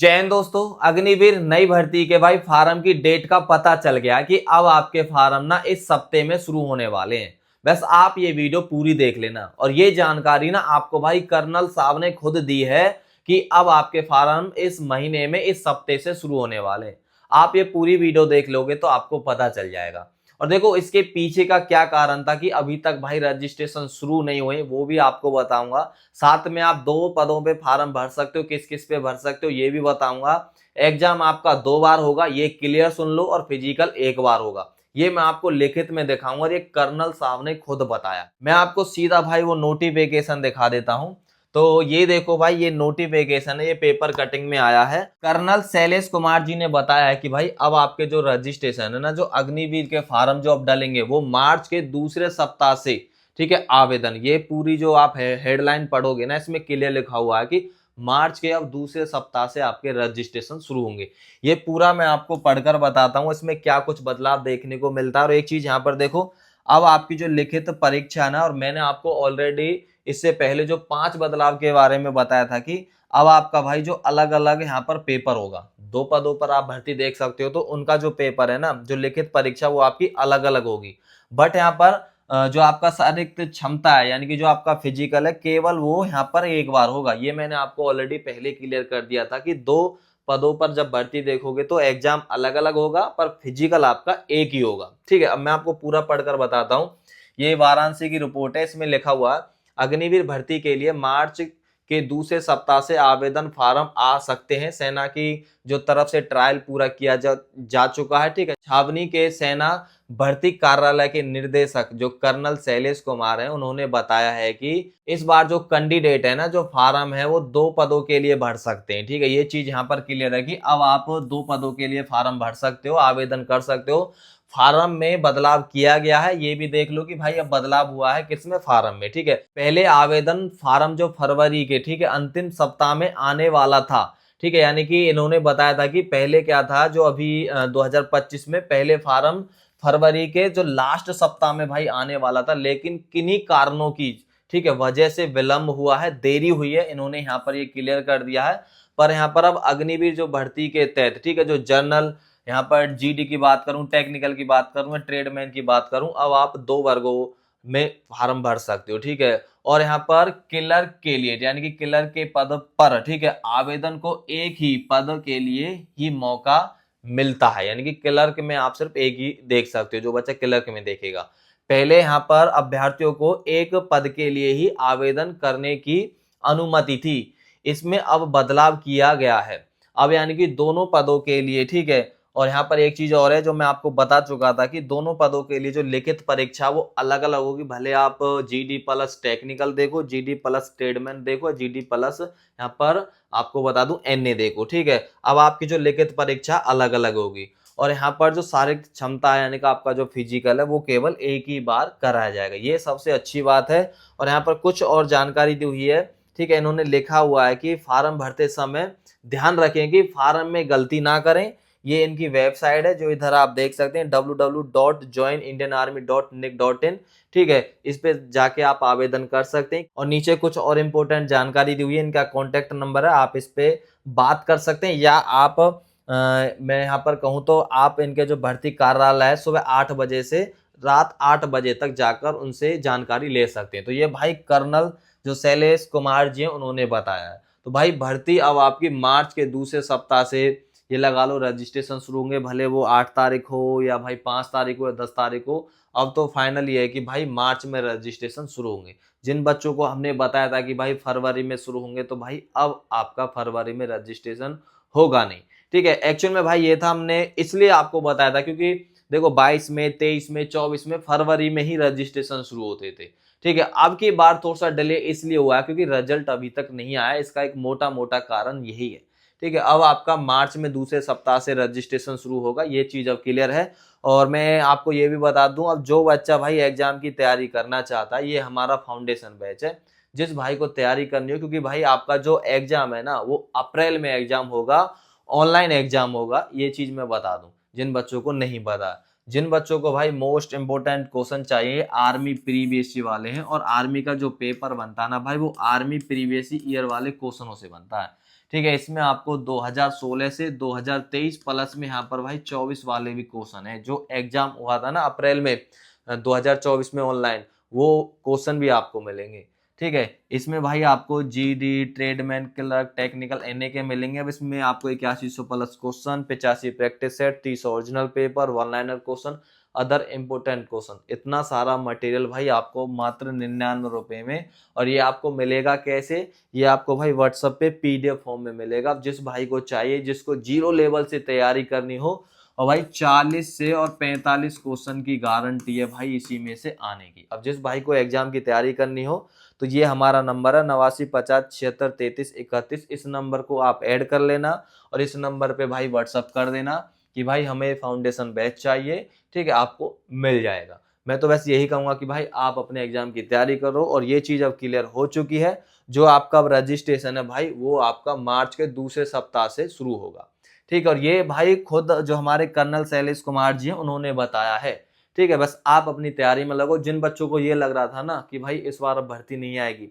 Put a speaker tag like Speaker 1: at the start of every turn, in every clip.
Speaker 1: जय हिंद दोस्तों। अग्निवीर नई भर्ती के भाई फार्म की डेट का पता चल गया कि अब आपके फार्म ना इस सप्ते में शुरू होने वाले हैं। बस आप ये वीडियो पूरी देख लेना और ये जानकारी ना आपको भाई कर्नल साहब ने खुद दी है कि अब आपके फार्म इस महीने में इस सप्ते से शुरू होने वाले हैं। आप ये पूरी वीडियो देख लोगे तो आपको पता चल जाएगा। और देखो इसके पीछे का क्या कारण था कि अभी तक भाई रजिस्ट्रेशन शुरू नहीं हुए, वो भी आपको बताऊंगा। साथ में आप 2 पदों पे फार्म भर सकते हो, किस किस पे भर सकते हो ये भी बताऊंगा। एग्जाम आपका 2 बार होगा, ये क्लियर सुन लो, और फिजिकल 1 बार होगा। ये मैं आपको लिखित में दिखाऊंगा और ये कर्नल साहब ने खुद बताया। मैं आपको सीधा भाई वो नोटिफिकेशन दिखा देता हूं। तो ये देखो भाई, ये नोटिफिकेशन है, ये पेपर कटिंग में आया है। कर्नल शैलेश कुमार जी ने बताया है कि भाई अब आपके जो रजिस्ट्रेशन है ना, जो अग्निवीर के फार्म जो अब डलेंगे वो मार्च के दूसरे सप्ताह से, ठीक है, आवेदन, ये पूरी जो आप हेडलाइन पढ़ोगे ना, इसमें क्लियर लिखा हुआ है कि मार्च के अब दूसरे सप्ताह से आपके रजिस्ट्रेशन शुरू होंगे। ये पूरा मैं आपको पढ़कर बताता हूँ इसमें क्या कुछ बदलाव देखने को मिलता है। और एक चीज यहाँ पर देखो, अब आपकी जो लिखित परीक्षा है ना, और मैंने आपको ऑलरेडी इससे पहले जो 5 बदलाव के बारे में बताया था कि अब आपका भाई जो अलग अलग यहाँ पर पेपर होगा, 2 पदों पर आप भर्ती देख सकते हो, तो उनका जो पेपर है ना, जो लिखित परीक्षा, वो आपकी अलग अलग होगी। बट यहाँ पर जो आपका शारीरिक क्षमता है, यानी कि जो आपका फिजिकल है, केवल वो यहाँ पर 1 बार होगा। ये मैंने आपको ऑलरेडी पहले क्लियर कर दिया था कि 2 पदों पर जब भर्ती देखोगे तो एग्जाम अलग अलग होगा, पर फिजिकल आपका एक ही होगा। ठीक है, अब मैं आपको पूरा पढ़कर बताता हूँ। ये वाराणसी की रिपोर्ट है, इसमें लिखा हुआ है अग्निवीर भर्ती के लिए मार्च के दूसरे सप्ताह से आवेदन फार्म आ सकते हैं। सेना की जो तरफ से ट्रायल पूरा किया जा चुका है। ठीक है, छावनी के सेना भर्ती कार्यालय के निर्देशक जो कर्नल शैलेश कुमार हैं, उन्होंने बताया है कि इस बार जो कैंडिडेट है ना, जो फार्म है, वो 2 पदों के लिए भर सकते हैं। ठीक है, ये चीज यहाँ पर क्लियर है कि अब आप 2 पदों के लिए फार्म भर सकते हो, आवेदन कर सकते हो। फार्म में बदलाव किया गया है, ये भी देख लो कि भाई अब बदलाव हुआ है किसमें, फार्म में। ठीक है, पहले आवेदन फार्म जो फरवरी के, ठीक है, अंतिम सप्ताह में आने वाला था। ठीक है, यानी कि इन्होंने बताया था कि पहले क्या था, जो अभी 2025 में पहले फार्म फरवरी के जो लास्ट सप्ताह में भाई आने वाला था, लेकिन किन्हीं कारणों की, ठीक है, वजह से विलंब हुआ है, देरी हुई है, इन्होंने यहाँ पर ये क्लियर कर दिया है। पर यहाँ पर अब अग्निवीर जो भर्ती के तहत, ठीक है, जो जनरल, यहाँ पर जीडी की बात करूं, टेक्निकल की बात करूं, ट्रेडमैन की बात करूं, अब आप 2 वर्गों में फार्म भर सकते हो। ठीक है, और यहाँ पर क्लर्क के लिए, यानी कि क्लर्क के पद पर, ठीक है, आवेदन को एक ही पद के लिए ही मौका मिलता है। यानी कि क्लर्क में आप सिर्फ एक ही देख सकते हो, जो बच्चा क्लर्क में देखेगा। पहले यहाँ पर अभ्यर्थियों को एक पद के लिए ही आवेदन करने की अनुमति थी, इसमें अब बदलाव किया गया है, अब यानी कि दोनों पदों के लिए। ठीक है, और यहाँ पर एक चीज और है जो मैं आपको बता चुका था कि दोनों पदों के लिए जो लिखित परीक्षा वो अलग अलग होगी। भले आप जीडी प्लस टेक्निकल देखो, जीडी प्लस ट्रेडमैन देखो, जीडी प्लस यहाँ पर आपको बता दूं एनए देखो। ठीक है, अब आपकी जो लिखित परीक्षा अलग अलग होगी, और यहाँ पर जो शारीरिक क्षमता है, यानी कि आपका जो फिजिकल है, वो केवल एक ही बार कराया जाएगा। ये सबसे अच्छी बात है। और यहाँ पर कुछ और जानकारी दी हुई है। ठीक है, इन्होंने लिखा हुआ है कि फार्म भरते समय ध्यान रखें कि फार्म में गलती ना करें। ये इनकी वेबसाइट है, जो इधर आप देख सकते हैं, www.joinindianarmy.nic.in। ठीक है, इस पे जाके आप आवेदन कर सकते हैं। और नीचे कुछ और इम्पोर्टेंट जानकारी दी हुई है, इनका कॉन्टेक्ट नंबर है, आप इस पे बात कर सकते हैं, या आप मैं यहाँ पर कहूँ तो आप इनके जो भर्ती कार्यालय है, सुबह 8 बजे से रात 8 बजे तक जाकर उनसे जानकारी ले सकते हैं। तो ये भाई कर्नल जो शैलेश कुमार जी हैं, उन्होंने बताया है। तो भाई भर्ती अब आपकी मार्च के दूसरे सप्ताह से, ये लगा लो, रजिस्ट्रेशन शुरू होंगे, भले वो 8 तारीख हो या भाई 5 तारीख हो या 10 तारीख हो। अब तो फाइनल ये है कि भाई मार्च में रजिस्ट्रेशन शुरू होंगे। जिन बच्चों को हमने बताया था कि भाई फरवरी में शुरू होंगे, तो भाई अब आपका फरवरी में रजिस्ट्रेशन होगा नहीं। ठीक है, एक्चुअल में भाई ये था, हमने इसलिए आपको बताया था क्योंकि देखो 22 में, 23 में, 24 में, फरवरी में ही रजिस्ट्रेशन शुरू होते थे। ठीक है, अब की बार थोड़ा सा डिले इसलिए हुआ है क्योंकि रिजल्ट अभी तक नहीं आया, इसका एक मोटा मोटा कारण यही है। ठीक है, अब आपका मार्च में दूसरे सप्ताह से रजिस्ट्रेशन शुरू होगा, ये चीज अब क्लियर है। और मैं आपको ये भी बता दूं, अब जो बच्चा भाई एग्जाम की तैयारी करना चाहता है, ये हमारा फाउंडेशन बैच है। जिस भाई को तैयारी करनी हो, क्योंकि भाई आपका जो एग्जाम है ना, वो अप्रैल में एग्जाम होगा, ऑनलाइन एग्जाम होगा, ये चीज मैं बता दूं जिन बच्चों को नहीं पता। जिन बच्चों को भाई मोस्ट इंपोर्टेंट क्वेश्चन चाहिए, आर्मी प्रीवियस वाले हैं, और आर्मी का जो पेपर बनता है ना भाई, वो आर्मी प्रीवियस ईयर वाले क्वेश्चनों से बनता है। ठीक है। इसमें आपको 2016 से 2023 प्लस में यहाँ पर भाई 24 वाले भी क्वेश्चन है, जो एग्जाम हुआ था ना अप्रैल में 2024 में ऑनलाइन, वो क्वेश्चन भी आपको मिलेंगे। ठीक है। इसमें भाई आपको GD, tradesman, clerk, technical, NA के मिलेंगे। अब इसमें आपको 8100 plus question, 85 practice set, 30 original paper, one liner question, other important question, इतना सारा मटेरियल भाई आपको मात्र 99 रुपए में। और ये आपको मिलेगा कैसे? ये आपको भाई व्हाट्सएप पे पीडीएफ फॉर्म में मिलेगा। अब जिस भाई को चाहिए, जिसको जीरो लेवल से तैयारी करनी हो, और भाई 40 से और 45 क्वेश्चन की गारंटी है भाई इसी में से आने की। अब जिस भाई को एग्जाम की तैयारी करनी हो तो ये हमारा नंबर है 8950763331। इस नंबर को आप ऐड कर लेना और इस नंबर पे भाई व्हाट्सअप कर देना कि भाई हमें फाउंडेशन बैच चाहिए। ठीक है, आपको मिल जाएगा। मैं तो बस यही कहूंगा कि भाई आप अपने एग्जाम की तैयारी करो, और ये चीज अब क्लियर हो चुकी है। जो आपका रजिस्ट्रेशन है भाई, वो आपका मार्च के दूसरे सप्ताह से शुरू होगा। ठीक है, और ये भाई खुद जो हमारे कर्नल शैलेश कुमार जी हैं उन्होंने बताया है। ठीक है, बस आप अपनी तैयारी में लगो। जिन बच्चों को ये लग रहा था ना कि भाई इस बार अब भर्ती नहीं आएगी,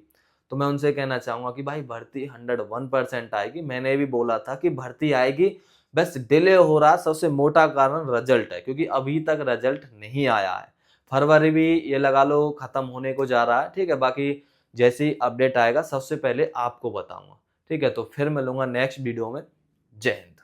Speaker 1: तो मैं उनसे कहना चाहूंगा कि भाई भर्ती 101% आएगी। मैंने भी बोला था कि भर्ती आएगी, बस डिले हो रहा। सबसे मोटा कारण रिजल्ट है, क्योंकि अभी तक रिजल्ट नहीं आया है। फरवरी भी ये लगा लो खत्म होने को जा रहा है। ठीक है, बाकी जैसे ही अपडेट आएगा सबसे पहले आपको बताऊंगा। ठीक है, तो फिर मिलूंगा नेक्स्ट वीडियो में। जय हिंद।